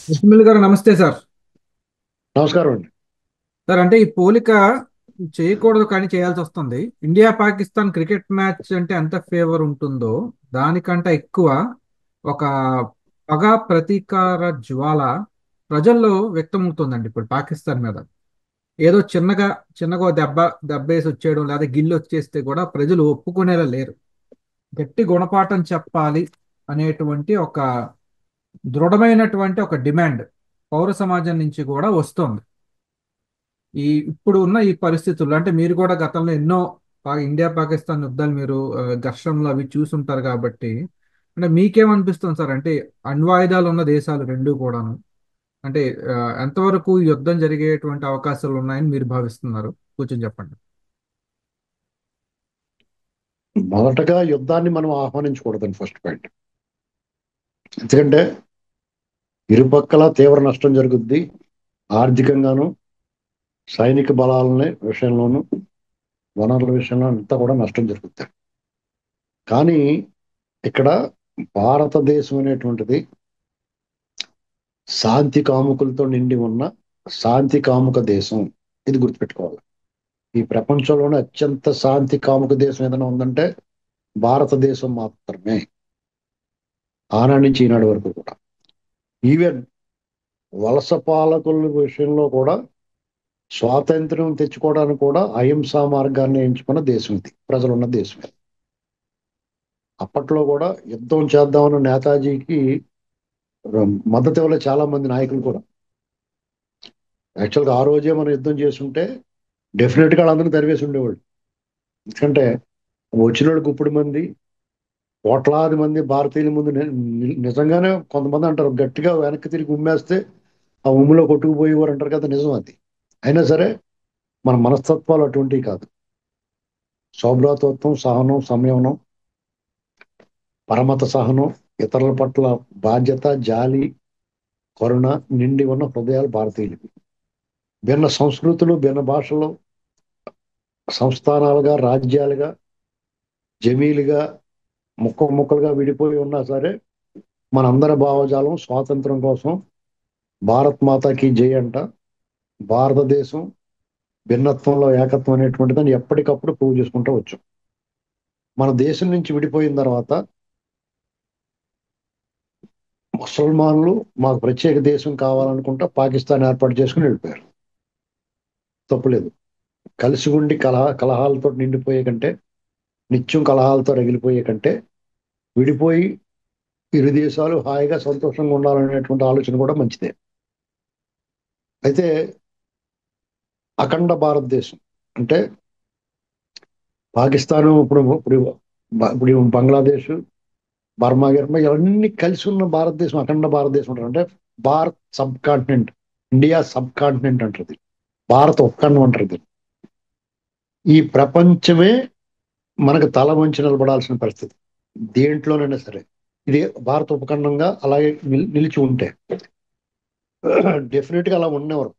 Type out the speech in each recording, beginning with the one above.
విష్ణుమిల్ గారు నమస్తే సార్. నమస్కారం అండి. సార్ అంటే ఈ పోలిక చేయకూడదు కానీ చేయాల్సి వస్తుంది. ఇండియా పాకిస్తాన్ క్రికెట్ మ్యాచ్ అంటే ఎంత ఫేవర్ ఉంటుందో దానికంటే ఎక్కువ ఒక పగ ప్రతీకార జ్వాల ప్రజల్లో వ్యక్తమవుతుందండి ఇప్పుడు పాకిస్తాన్ మీద. ఏదో చిన్నగా ఓ దెబ్బేసి వచ్చేయడం లేదా గిల్లు వచ్చేస్తే కూడా ప్రజలు ఒప్పుకునేలా లేరు. గట్టి గుణపాఠం చెప్పాలి అనేటువంటి ఒక దృఢమైనటువంటి ఒక డిమాండ్ పౌర సమాజం నుంచి కూడా వస్తోంది. ఇప్పుడు ఉన్న ఈ పరిస్థితుల్లో అంటే మీరు కూడా గతంలో ఎన్నో ఇండియా పాకిస్తాన్ యుద్ధాలు మీరు ఘర్షణలు అవి చూసుంటారు కాబట్టి అంటే మీకేమనిపిస్తుంది సార్? అంటే అణ్వాయుధాలు ఉన్న దేశాలు రెండు కూడాను అంటే ఆ, ఎంతవరకు ఈ యుద్ధం జరిగేటువంటి అవకాశాలు ఉన్నాయని మీరు భావిస్తున్నారు? కూర్చొని చెప్పండి. మొదటగా యుద్ధాన్ని మనం ఆహ్వానించకూడదని ఫస్ట్ పాయింట్. ఎందుకంటే ఇరుపక్కల తీవ్ర నష్టం జరుగుద్ది. ఆర్థికంగాను, సైనిక బలాలని విషయంలోను, వనరుల విషయంలో అంతా కూడా నష్టం జరుగుద్ది. కానీ ఇక్కడ భారతదేశం అనేటువంటిది శాంతి కాముకులతో నిండి ఉన్న శాంతి కాముక దేశం. ఇది గుర్తుపెట్టుకోవాలి. ఈ ప్రపంచంలోనే అత్యంత శాంతి కాముక దేశం ఏదైనా ఉందంటే భారతదేశం మాత్రమే. ఆనాటి నుంచి ఈనాటి వరకు కూడా. ఈవెన్ వలస పాలకుల విషయంలో కూడా స్వాతంత్ర్యం తెచ్చుకోవడానికి కూడా అహింసా మార్గాన్ని ఎంచుకున్న దేశం ఇది. ప్రజలున్న దేశం ఇది. అప్పట్లో కూడా యుద్ధం చేద్దామన్న నేతాజీకి మద్దతు ఇవ్వలే చాలా మంది నాయకులు కూడా. యాక్చువల్గా ఆ రోజే మనం యుద్ధం చేస్తుంటే డెఫినెట్ గా వాళ్ళందరినీ తరివేసి ఉండేవాళ్ళు. ఎందుకంటే వచ్చిన వాళ్ళు గుప్పుడు మంది, కోట్లాది మంది భారతీయుల ముందు నిజంగానే కొంతమంది అంటారు గట్టిగా వెనక్కి తిరిగి ఉమ్మేస్తే ఆ ఉమ్ములో కొట్టుకుపోయేవారు అంటారు కదా, నిజం అది. అయినా సరే మన మనస్తత్వాలు అటువంటివి కాదు. సౌభ్రాతత్వం, సహనం, సంయమనం, పరమత సహనం, ఇతరుల పట్ల బాధ్యత, జాలి, కరుణ నిండి ఉన్న హృదయాలు భారతీయులవి. భిన్న సంస్కృతులు, భిన్న భాషలు, సంస్థానాలుగా, రాజ్యాలుగా, జమీలుగా, ముక్కలుగా విడిపోయి ఉన్నా సరే మనందరి భావజాలం స్వాతంత్రం కోసం భారత్ మాతాకి జై అంట. భారతదేశం భిన్నత్వంలో ఏకత్వం అనేటువంటి దాన్ని ఎప్పటికప్పుడు ప్రూవ్ చేసుకుంటూ వచ్చు. మన దేశం నుంచి విడిపోయిన తర్వాత ముసల్మాన్లు మాకు ప్రత్యేక దేశం కావాలనుకుంటా పాకిస్తాన్ ఏర్పాటు చేసుకుని వెళ్ళిపోయారు. తప్పులేదు. కలిసి ఉండి కలహాలతో నిండిపోయే కంటే, నిత్యం కలహాలతో రగిలిపోయే కంటే విడిపోయి ఇరు దేశాలు హాయిగా సంతోషంగా ఉండాలనేటువంటి ఆలోచన కూడా మంచిదే. అయితే అఖండ భారతదేశం అంటే పాకిస్తాన్, ఇప్పుడు బంగ్లాదేశ్, బర్మా గిర్మా ఇవన్నీ కలిసి ఉన్న భారతదేశం అఖండ భారతదేశం అంటారు. అంటే Bharat sub continent, India sub continent అంటారు. భారత ఉపఖండం అంటారు. ఈ ప్రపంచమే మనకు తల వంచి నిలబడాల్సిన పరిస్థితి దేంట్లోనైనా సరే. ఇది భారత ఉపఖండంగా అలాగే నిలిచి ఉంటే డెఫినెట్ గా అలా ఉండేవారు.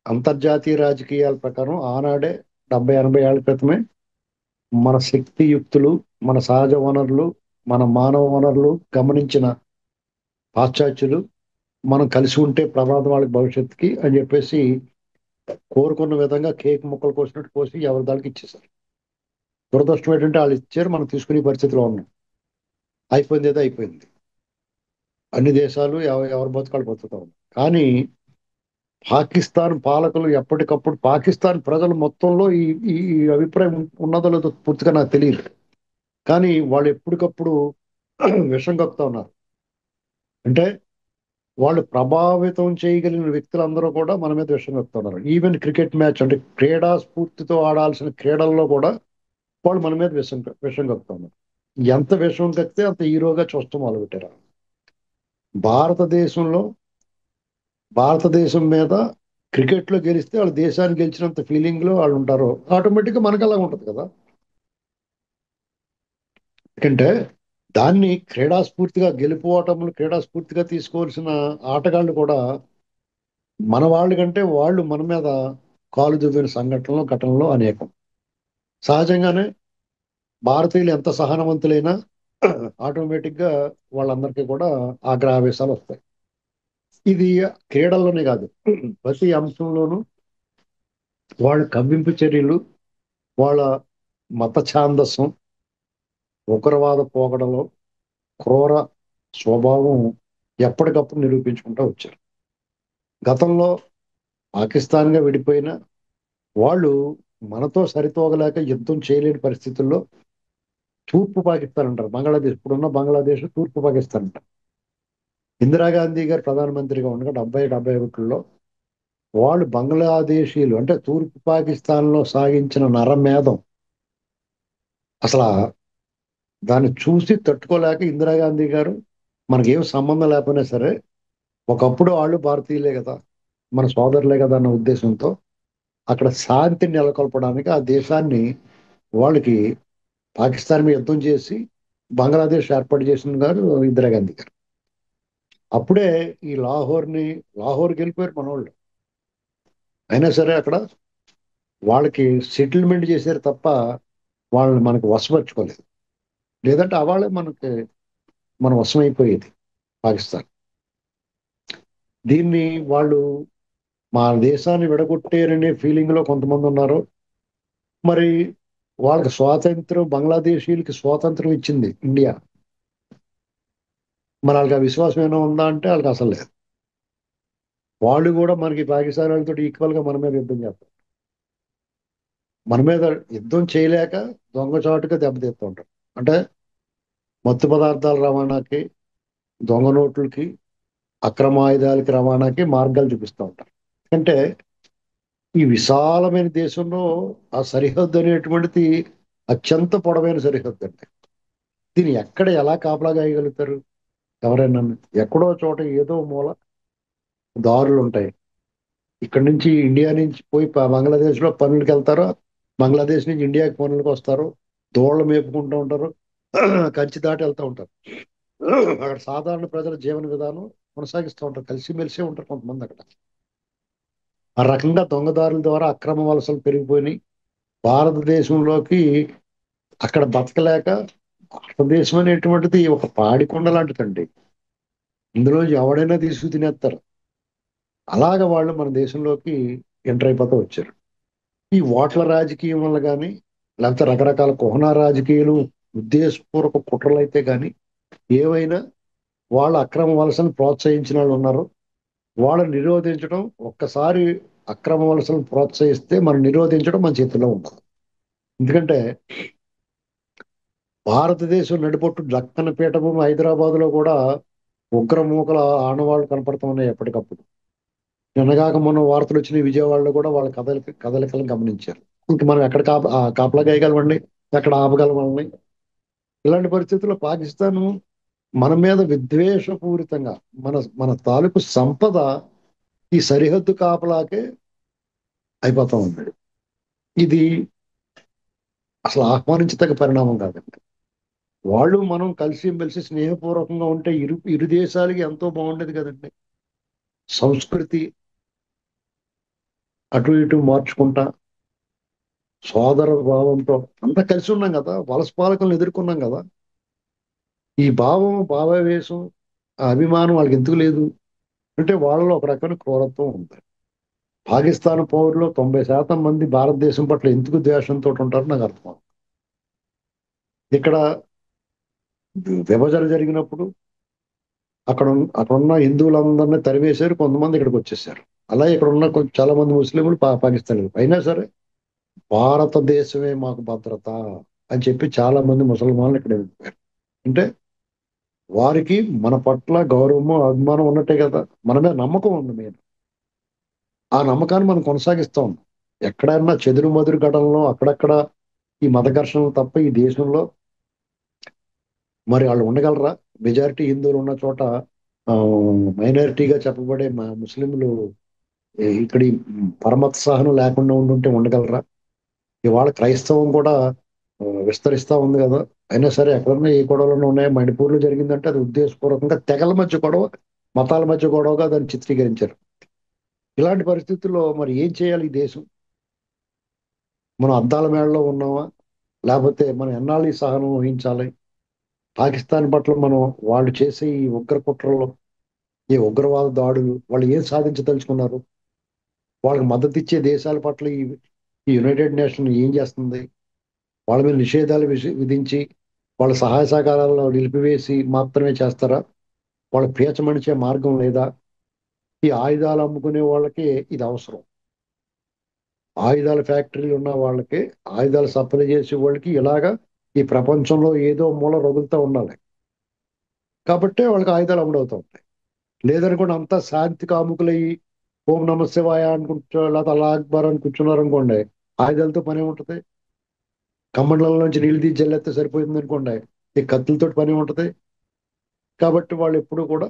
అంతర్జాతీయ రాజకీయాల ప్రకారం ఆనాడే 70-80 ఏళ్ల క్రితమే మన శక్తియుక్తులు, మన సహజ వనరులు, మన మానవ వనరులు గమనించిన పాశ్చాత్యులు మనం కలిసి ఉంటే ప్రమాదం వాళ్ళకి భవిష్యత్తుకి అని చెప్పేసి కోరుకున్న విధంగా కేక్ ముక్కలు కోసినట్టు కోసి ఎవరి దానికి ఇచ్చేసారు. దురదృష్టం ఏంటంటే వాళ్ళు ఇచ్చారు, మనం తీసుకునే పరిస్థితిలో ఉన్నాం. అయిపోయింది ఏదో అయిపోయింది. అన్ని దేశాలు ఎవరి బతుకాలు బతుకుతా ఉన్నాయి. కానీ పాకిస్తాన్ పాలకులు ఎప్పటికప్పుడు పాకిస్తాన్ ప్రజలు మొత్తంలో ఈ ఈ ఈ అభిప్రాయం ఉన్నదో లేదో పూర్తిగా నాకు తెలియదు. కానీ వాళ్ళు ఎప్పటికప్పుడు విషం కక్కుతా ఉన్నారు. అంటే వాళ్ళు ప్రభావితం చేయగలిగిన వ్యక్తులందరూ కూడా మన మీద విషం కక్కుతా ఉన్నారు. ఈవెన్ క్రికెట్ మ్యాచ్ అంటే క్రీడా స్ఫూర్తితో ఆడాల్సిన క్రీడల్లో కూడా వాళ్ళు మన మీద విషం కక్కుతా ఉన్నారు. ఎంత విషం కక్కితే అంత హీరోగా చూస్తాం మొదలుపెట్టారు. భారతదేశంలో భారతదేశం మీద క్రికెట్ లో గెలిస్తే వాళ్ళు దేశాన్ని గెలిచినంత ఫీలింగ్ లో వాళ్ళు ఉంటారు. ఆటోమేటిక్ గా మనకు అలా ఉంటది కదా. ఎందుకంటే దాన్ని క్రీడాస్ఫూర్తిగా గెలుపోవటములు క్రీడాస్ఫూర్తిగా తీసుకోవాల్సిన ఆటగాళ్ళు కూడా మన వాళ్ళ కంటే వాళ్ళు మన మీద కాలు దువ్విన సంఘటనలు ఘటనలు అనేకం. సహజంగానే భారతీయులు ఎంత సహనవంతులైనా ఆటోమేటిక్ గా వాళ్ళందరికీ కూడా ఆగ్రహావేశాలు వస్తాయి. ఇది క్రీడల్లోనే కాదు, ప్రతి అంశంలోనూ వాళ్ళ కవ్వింపు చర్యలు, వాళ్ళ మత ఛాందస్సం, ఉగ్రవాద పోకడలో క్రూర స్వభావం ఎప్పటికప్పుడు నిరూపించుకుంటూ వచ్చారు. గతంలో పాకిస్తాన్గా విడిపోయిన వాళ్ళు మనతో సరితూగలేక యుద్ధం చేయలేని పరిస్థితుల్లో తూర్పు పాకిస్తాన్ అంటారు, బంగ్లాదేశ్, ఇప్పుడున్న బంగ్లాదేశ్ తూర్పు పాకిస్తాన్ అంటారు. ఇందిరాగాంధీ గారు ప్రధానమంత్రిగా ఉండగా 70 71లో వాళ్ళు బంగ్లాదేశీయులు అంటే తూర్పు పాకిస్తాన్ లో సాగించిన నరమేధం, అసలు దాన్ని చూసి తట్టుకోలేక ఇందిరాగాంధీ గారు మనకేం సంబంధం లేకపోయినా సరే, ఒకప్పుడు వాళ్ళు భారతీయులే కదా, మన సోదరులే కదా అన్న ఉద్దేశంతో అక్కడ శాంతిని నెలకొల్పడానికి ఆ దేశాన్ని వాళ్ళకి పాకిస్తాన్ మీద యుద్ధం చేసి బంగ్లాదేశ్ ఏర్పాటు చేసిన గారు ఇందిరాగాంధీ గారు. అప్పుడే ఈ లాహోర్కి వెళ్ళిపోయారు మన వాళ్ళు. అయినా సరే అక్కడ వాళ్ళకి సెటిల్మెంట్ చేశారు తప్ప వాళ్ళని మనకు వశపరుచుకోలేదు. లేదంటే ఆ వాళ్ళే మన వశమైపోయేది పాకిస్తాన్. దీన్ని వాళ్ళు మా దేశాన్ని విడగొట్టారనే ఫీలింగ్ లో కొంతమంది ఉన్నారు. మరి వాళ్ళకి స్వాతంత్రం, బంగ్లాదేశీయులకి స్వాతంత్రం ఇచ్చింది ఇండియా. మరి వాళ్ళకి ఆ విశ్వాసం ఏమైనా ఉందా అంటే వాళ్ళకి అసలు లేదు. వాళ్ళు కూడా మనకి పాకిస్తాన్ వాళ్ళతో ఈక్వల్ గా మన మీద యుద్ధం చేస్తారు. మన మీద యుద్ధం చేయలేక దొంగచాటుగా దెబ్బతీస్తూ ఉంటారు. అంటే మత్తు పదార్థాల రవాణాకి, దొంగ నోట్లకి, అక్రమ ఆయుధాలకి రవాణాకి మార్గాలు చూపిస్తూ ఉంటారు. అంటే ఈ విశాలమైన దేశంలో ఆ సరిహద్దు అనేటువంటిది అత్యంత పొడవైన సరిహద్దు అండి. దీన్ని ఎక్కడ ఎలా కాపలా కాయగలుగుతారు ఎవరైనా? ఎక్కడో చోట ఏదో మూల దారులు ఉంటాయి. ఇక్కడ నుంచి ఇండియా నుంచి పోయి బంగ్లాదేశ్ లో పనులకు వెళ్తారు, బంగ్లాదేశ్ నుంచి ఇండియాకి పనులకు వస్తారు, దోళ్లు మేపుకుంటూ ఉంటారు, కంచి దాటి వెళ్తూ ఉంటారు. అక్కడ సాధారణ ప్రజల జీవన విధానం కొనసాగిస్తూ ఉంటారు, కలిసిమెలిసి ఉంటారు కొంతమంది అక్కడ. ఆ రకంగా దొంగదారుల ద్వారా అక్రమ వలసలు పెరిగిపోయినాయి భారతదేశంలోకి. అక్కడ బతకలేక, భారతదేశం అనేటువంటిది ఒక పాడికొండ లాంటిదండి, ఇందులో ఎవడైనా తీసుకు తినేస్తారు. అలాగ వాళ్ళు మన దేశంలోకి ఎంటర్ అయిపోతూ వచ్చారు. ఈ ఓట్ల రాజకీయం వల్ల కానీ, లేకపోతే రకరకాల కుహనా రాజకీయాలు, ఉద్దేశపూర్వక కుట్రలు అయితే కానీ, ఏవైనా వాళ్ళ అక్రమ వలసను ప్రోత్సహించిన వాళ్ళు ఉన్నారు. వాళ్ళని నిరోధించడం, ఒక్కసారి అక్రమ వలసలను ప్రోత్సహిస్తే మనం నిరోధించడం మన చేతిలో ఉండదు. ఎందుకంటే భారతదేశం నడిపొట్టు దక్కన పీఠభూమి హైదరాబాద్ లో కూడా ఉగ్రమూకల ఆనవాళ్లు కనపడుతూ ఉన్నాయి ఎప్పటికప్పుడు. నిన్నగాక మొన్న వార్తలు వచ్చినాయి, విజయవాడలో కూడా వాళ్ళ కదలికలను గమనించారు. ఇంక మనం ఎక్కడ కాపలా గాయగలమండి, ఎక్కడ ఆపగలమండి? ఇలాంటి పరిస్థితుల్లో పాకిస్తాన్ మన మీద విద్వేషపూరితంగా, మన మన తాలూకు సంపద ఈ సరిహద్దు కాపలాకే అయిపోతా ఉంది. ఇది అసలు ఆహ్వానించదగ్గ పరిణామం కాదండి. వాళ్ళు మనం కలిసి మెలిసి స్నేహపూర్వకంగా ఉంటే ఇరు దేశాలకి ఎంతో బాగుండేది కదండి. సంస్కృతి అటు ఇటు మార్చుకుంటా సోదర భావంతో అంతా కలిసి ఉన్నాం కదా, వలస పాలకులను ఎదుర్కొన్నాం కదా. ఈ భావావేశం, ఆ అభిమానం వాళ్ళకి ఎందుకు లేదు అంటే వాళ్ళలో ఒక రకమైన క్రూరత్వం ఉంది. పాకిస్తాన్ పౌరులు 90% మంది భారతదేశం పట్ల ఎందుకు ద్వేషంతో ఉంటారో నాకు అర్థం. ఇక్కడ విభజన జరిగినప్పుడు అక్కడున్న హిందువులందరినీ తరివేశారు, కొంతమంది ఇక్కడికి వచ్చేసారు. అలాగే ఇక్కడ ఉన్న చాలా మంది ముస్లింలు పాకిస్తాన్ అయినా సరే భారతదేశమే మాకు భద్రత అని చెప్పి చాలా మంది ముసల్మాన్లు ఇక్కడ వెళ్ళిపోయారు. అంటే వారికి మన పట్ల గౌరవము, అభిమానం ఉన్నట్టే కదా, మన మీద నమ్మకం ఉంది. మేము ఆ నమ్మకాన్ని మనం కొనసాగిస్తాం. ఎక్కడైనా చెదురు మదురు ఘటనలో అక్కడక్కడ ఈ మత ఘర్షణలు తప్ప ఈ దేశంలో మరి వాళ్ళు ఉండగలరా? మెజారిటీ హిందువులు ఉన్న చోట మైనారిటీగా చెప్పబడే ముస్లింలు ఇక్కడ ఈ పరమత సహనం లేకుండా ఉండుంటే ఉండగలరా? ఇవాళ క్రైస్తవం కూడా విస్తరిస్తా ఉంది కదా. అయినా సరే ఎక్కడన్నా ఏ గొడవలు ఉన్నాయో, మణిపూర్లో జరిగిందంటే అది ఉద్దేశపూర్వకంగా తెగల మధ్య గొడవ, మతాల మధ్య గొడవగా దాన్ని చిత్రీకరించారు. ఇలాంటి పరిస్థితుల్లో మరి ఏం చేయాలి ఈ దేశం? మనం అద్దాల మేడలో ఉన్నామా, లేకపోతే మనం ఎన్నాళ్ళు ఈ సహనం వహించాలి? పాకిస్తాన్ పట్ల మనం వాళ్ళు చేసే ఈ ఉగ్ర కుట్రలో ఈ ఉగ్రవాద దాడులు వాళ్ళు ఏం సాధించదలుచుకున్నారు? వాళ్ళకి మద్దతు ఇచ్చే దేశాల పట్ల ఈ యునైటెడ్ నేషన్ ఏం చేస్తుంది? వాళ్ళ మీద నిషేధాలు విధించి వాళ్ళ సహాయ సహకారాలను నిలిపివేసి మాత్రమే చేస్తారా? వాళ్ళ పీచమణిచే మార్గం లేదా? ఈ ఆయుధాలు అమ్ముకునే వాళ్ళకి ఇది అవసరం. ఆయుధాల ఫ్యాక్టరీలు ఉన్న వాళ్ళకి, ఆయుధాలు సప్లై చేసే వాళ్ళకి ఇలాగా ఈ ప్రపంచంలో ఏదో మూల రగులుతూ ఉండాలి. కాబట్టే వాళ్ళకి ఆయుధాలు అమ్ముడవుతూ ఉంటాయి. లేదనుకోండి అంతా శాంతి కాముకులయ్యి ఓం నమ శివాయ అనుకుంటూ లేకపోతే అల్లా అక్బర్ అని కూర్చున్నారు అనుకోండి, ఆయుధాలతో పని ఉంటుంది. కమండలం నుంచి నీళ్ళు తీసి జల్లేస్తే సరిపోతుంది అనుకోండి, ఈ కత్తులతో పని ఉంటుంది. కాబట్టి వాళ్ళు ఎప్పుడు కూడా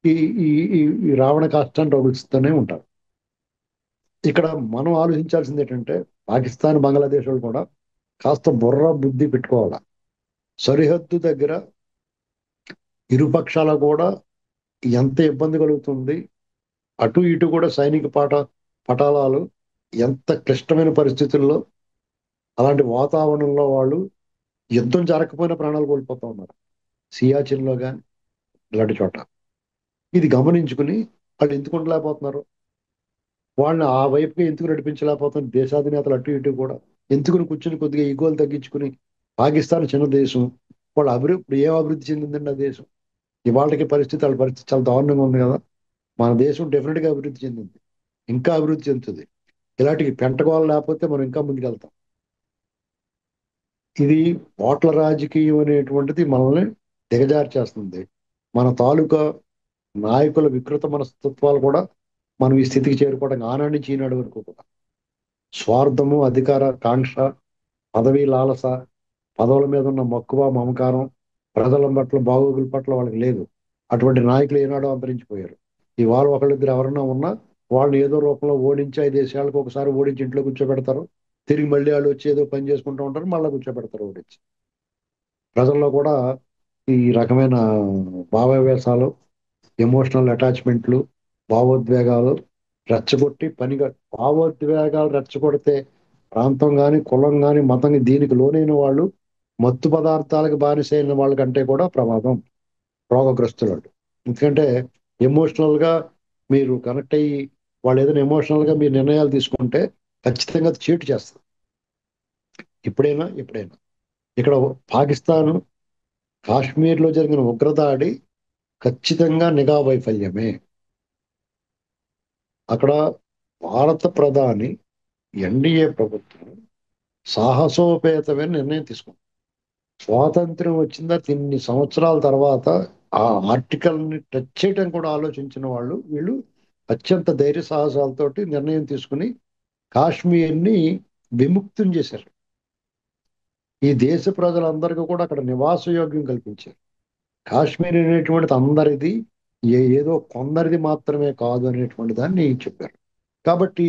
ఈ ఈ ఈ ఈ రావణ కాష్టాన్ని రగులుస్తూనే ఉంటారు. ఇక్కడ మనం ఆలోచించాల్సింది ఏంటంటే, పాకిస్తాన్ బంగ్లాదేశ్ వాళ్ళు కూడా కాస్త బుర్ర బుద్ధి పెట్టుకోవాలి. సరిహద్దు దగ్గర ఇరుపక్షాల కూడా ఎంత ఇబ్బంది కలుగుతుంది, అటు ఇటు కూడా సైనిక పటాలాలు ఎంత క్లిష్టమైన పరిస్థితుల్లో, అలాంటి వాతావరణంలో వాళ్ళు యుద్ధం జరగకపోయినా ప్రాణాలు కోల్పోతా ఉన్నారు. సియాచిన్లో కానీ ఇలాంటి చోట ఇది గమనించుకుని వాళ్ళు ఎందుకు ఉండలేకపోతున్నారు? వాళ్ళని ఆ వైపుకి ఎందుకు నడిపించలేకపోతున్నారు? దేశాధినేతలు అటు ఇటు కూడా ఎందుకుని కూర్చుని కొద్దిగా ఈగోలు తగ్గించుకుని, పాకిస్తాన్ చిన్న దేశం, వాళ్ళ అభివృద్ధి ఏం అభివృద్ధి చెందిందండి ఆ దేశం? ఇవాళకి పరిస్థితి వాళ్ళ పరిస్థితి చాలా దారుణంగా ఉంది కదా. మన దేశం డెఫినెట్ గా అభివృద్ధి చెందింది, ఇంకా అభివృద్ధి చెందుతుంది. ఇలాంటి పెంటగోళ లేకపోతే మనం ఇంకా ముందుకెళ్తాం. ఇది ఓట్ల రాజకీయం అనేటువంటిది మనల్ని దిగజారు చేస్తుంది. మన తాలూకా నాయకుల వికృత మనస్తత్వాలు కూడా మనం ఈ స్థితికి చేరుకోవడానికి ఆనాటి నుంచి ఈనాడు వరకు కూడా స్వార్థము, అధికార కాంక్ష, పదవి లాలస, పదవుల మీద ఉన్న మక్కువ మమకారం, ప్రజల పట్ల బాగోగుల పట్ల వాళ్ళకి లేదు. అటువంటి నాయకులు ఏనాడో అంతరించిపోయారు. ఇవాళ ఒకళ్ళిద్దరు ఎవరన్నా ఉన్నా వాళ్ళని ఏదో రూపంలో ఓడించి 5 దేశాలకు ఒకసారి ఓడించి ఇంట్లో కూర్చోబెడతారు. తిరిగి మళ్ళీ వాళ్ళు వచ్చి ఏదో పని చేసుకుంటూ ఉంటారు, మళ్ళీ కూర్చోబెడతారు ఓడించి. ప్రజల్లో కూడా ఈ రకమైన భావావేశాలు, ఎమోషనల్ అటాచ్మెంట్లు, భావోద్వేగాలు రెచ్చగొట్టి భావోద్వేగాలు రెచ్చగొడితే ప్రాంతం కానీ కులం కానీ మతం దీనికి లోనైన వాళ్ళు, మత్తు పదార్థాలకు బానిసైన వాళ్ళకంటే కూడా ప్రమాదం రోగగ్రస్తులు. ఎందుకంటే ఎమోషనల్ గా మీరు కనెక్ట్ అయ్యి వాళ్ళు ఏదైనా ఎమోషనల్ గా మీరు నిర్ణయాలు తీసుకుంటే ఖచ్చితంగా అది చీటు చేస్తారు. ఎప్పుడైనా ఇక్కడ పాకిస్తాన్ కాశ్మీర్ లో జరిగిన ఉగ్రదాడి ఖచ్చితంగా నిఘా వైఫల్యమే. అక్కడ భారత ప్రధాని, ఎన్డీఏ ప్రభుత్వం సాహసోపేతమైన నిర్ణయం తీసుకుంది. స్వాతంత్ర్యం వచ్చిందా ఇన్ని సంవత్సరాల తర్వాత ఆ ఆర్టికల్ ని టచ్ చేయడం కూడా ఆలోచించిన వాళ్ళు వీళ్ళు అత్యంత ధైర్య సాహసాలతోటి నిర్ణయం తీసుకుని కాశ్మీర్ ని విముక్తం చేశారు. ఈ దేశ ప్రజలందరికీ కూడా అక్కడ నివాస యోగ్యం కల్పించారు. కాశ్మీర్ అనేటువంటిది అందరిది, ఏదో కొందరిది మాత్రమే కాదు అనేటువంటి దాన్ని చెప్పారు. కాబట్టి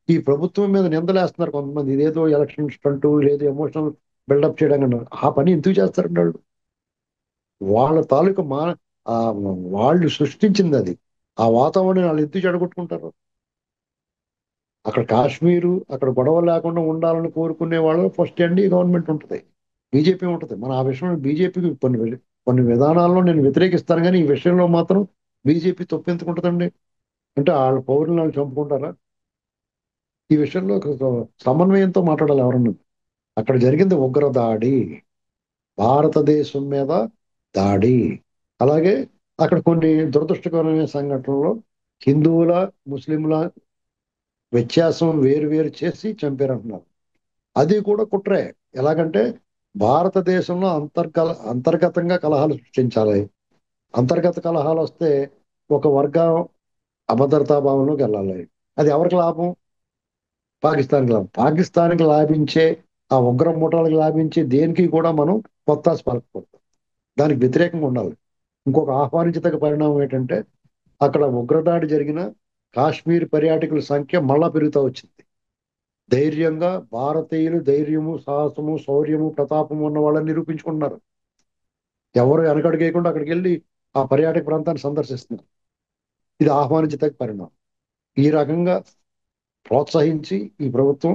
ఈ ప్రభుత్వం మీద నిందలేస్తున్నారు కొంతమంది, ఇదేదో ఎలక్షన్ స్టంట్, లేదో ఎమోషనల్ బిల్డప్ చేయడం అన్నారు. ఆ పని ఎందుకు చేస్తారండి వాళ్ళు? వాళ్ళ తాలూకు ఆ వాళ్ళు సృష్టించింది అది. ఆ వాతావరణం వాళ్ళు ఎందుకు చెడగొట్టుకుంటారు? అక్కడ కాశ్మీరు అక్కడ గొడవ లేకుండా ఉండాలని కోరుకునే వాళ్ళు ఫస్ట్ ఎన్డీ గవర్నమెంట్ ఉంటుంది, బీజేపీ ఉంటుంది. మన ఆ విషయంలో బీజేపీకి కొన్ని విధానాల్లో నేను వ్యతిరేకిస్తాను, కానీ ఈ విషయంలో మాత్రం బీజేపీ తప్పెందుకుంటుందండి? అంటే వాళ్ళ పౌరులను వాళ్ళు చంపుకుంటారా? ఈ విషయంలో సమన్వయంతో మాట్లాడాలి ఎవరన్నా. అక్కడ జరిగింది ఉగ్ర దాడి, భారతదేశం మీద దాడి. అలాగే అక్కడ కొన్ని దురదృష్టకరమైన సంఘటనలు, హిందువుల ముస్లింల వ్యత్యాసం వేరు వేరు చేసి చంపారంటున్నారు. అది కూడా కుట్రే. ఎలాగంటే భారతదేశంలో అంతర్గతంగా కలహాలు సృష్టించాలి. అంతర్గత కలహాలు వస్తే ఒక వర్గం అభద్రతా భావంలోకి వెళ్ళాలి. అది ఎవరికి లాభం? పాకిస్తాన్కి లాభం. పాకిస్తాన్కి లాభించే ఆ ఉగ్ర ముఠాలకు లాభించే దేనికి కూడా మనం పొత్తాసు పలకకూడదు, దానికి వ్యతిరేకంగా ఉండాలి. ఇంకొక ఆహ్వానించదగ్గ పరిణామం ఏంటంటే, అక్కడ ఉగ్రదాడి జరిగిన కాశ్మీర్ పర్యాటకుల సంఖ్య మళ్ళా పెరుగుతూ వచ్చింది. ధైర్యంగా భారతీయులు ధైర్యము, సాహసము, శౌర్యము, ప్రతాపము ఉన్న వాళ్ళని నిరూపించుకుంటున్నారు. ఎవరు వెనకడుగేయకుండా అక్కడికి వెళ్ళి ఆ పర్యాటక ప్రాంతాన్ని సందర్శిస్తున్నారు. ఇది ఆహ్వానించదగ్గ పరిణామం. ఈ రకంగా ప్రోత్సహించి ఈ ప్రభుత్వం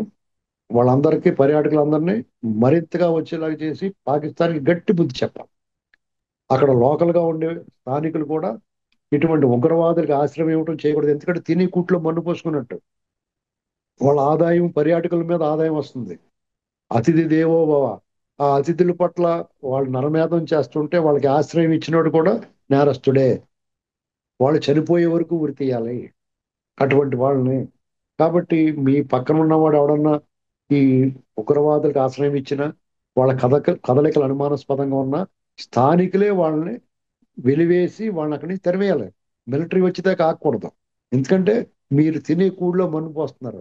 వాళ్ళందరికీ, పర్యాటకులందరినీ మరింతగా వచ్చేలాగా చేసి పాకిస్తాన్కి గట్టి బుద్ధి చెప్పాలి. అక్కడ లోకల్ గా ఉండే స్థానికులు కూడా ఇటువంటి ఉగ్రవాదులకు ఆశ్రయం ఇవ్వడం చేయకూడదు. ఎందుకంటే తిని కూట్లో మన్ను పోసుకున్నట్టు. వాళ్ళ ఆదాయం పర్యాటకుల మీద ఆదాయం వస్తుంది. అతిథి దేవో భవ. ఆ అతిథుల పట్ల వాళ్ళు నరమేధం చేస్తుంటే వాళ్ళకి ఆశ్రయం ఇచ్చినోడు కూడా నేరస్తుడే. వాళ్ళు చనిపోయే వరకు ఉరి తీయాలి అటువంటి వాళ్ళని. కాబట్టి మీ పక్కన ఉన్నవాడు ఎవడన్నా ఈ ఉగ్రవాదులకు ఆశ్రయం ఇచ్చినా, వాళ్ళ కదలికలు అనుమానాస్పదంగా ఉన్నా స్థానికులే వాళ్ళని వెలివేసి వాళ్ళని అక్కడి నుంచి తెరవేయాలి. మిలిటరీ వచ్చితే కాకూడదు. ఎందుకంటే మీరు తినే కూడులో మన్ను పోస్తున్నారు.